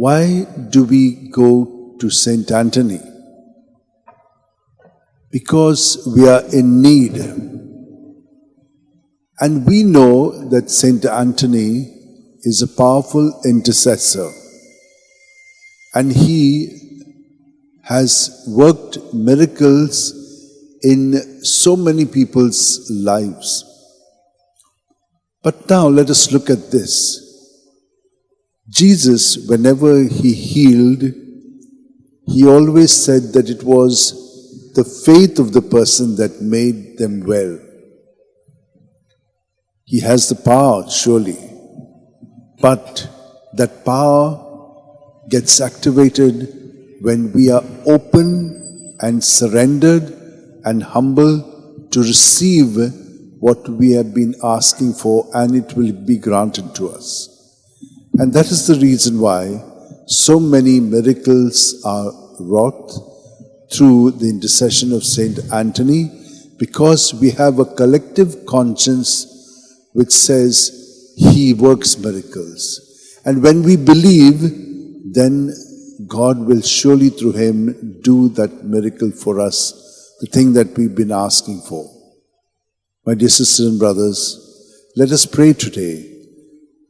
Why do we go to Saint Anthony? Because we are in need. And we know that Saint Anthony is a powerful intercessor. And he has worked miracles in so many people's lives. But now let us look at this. Jesus, whenever he healed, he always said that it was the faith of the person that made them well. He has the power, surely, but that power gets activated when we are open and surrendered and humble to receive what we have been asking for, and it will be granted to us. And that is the reason why so many miracles are wrought through the intercession of Saint Anthony, because we have a collective conscience which says he works miracles. And when we believe, then God will surely through him do that miracle for us, the thing that we've been asking for. My dear sisters and brothers, let us pray today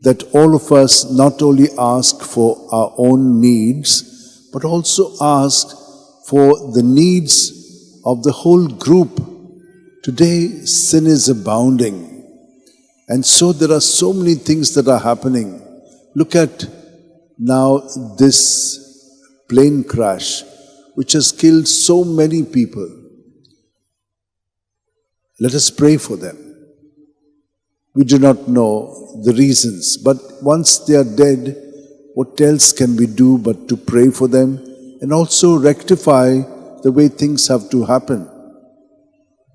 that all of us not only ask for our own needs, but also ask for the needs of the whole group. Today, sin is abounding. And so there are so many things that are happening. Look at now this plane crash, which has killed so many people. Let us pray for them. We do not know the reasons, but once they are dead, what else can we do but to pray for them and also rectify the way things have to happen?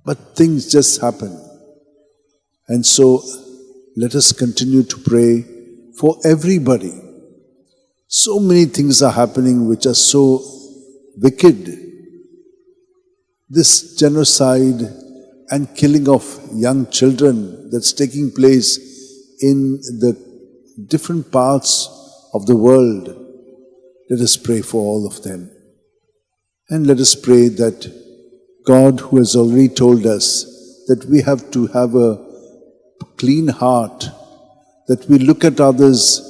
But things just happen. And so let us continue to pray for everybody. So many things are happening which are so wicked. This genocide and killing of young children that's taking place in the different parts of the world. Let us pray for all of them. And let us pray that God, who has already told us that we have to have a clean heart, that we look at others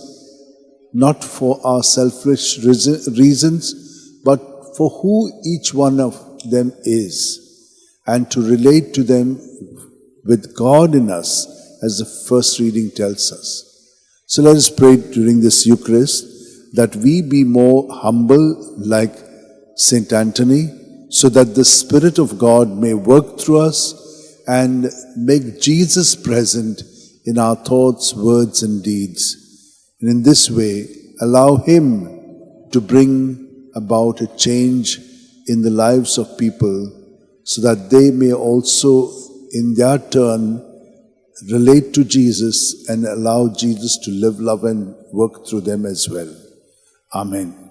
not for our selfish reasons, but for who each one of them is, and to relate to them with God in us, as the first reading tells us. So let us pray during this Eucharist that we be more humble like Saint Anthony, so that the Spirit of God may work through us and make Jesus present in our thoughts, words, and deeds. And in this way, allow Him to bring about a change in the lives of people, so that they may also, in their turn, relate to Jesus and allow Jesus to live, love, and work through them as well. Amen.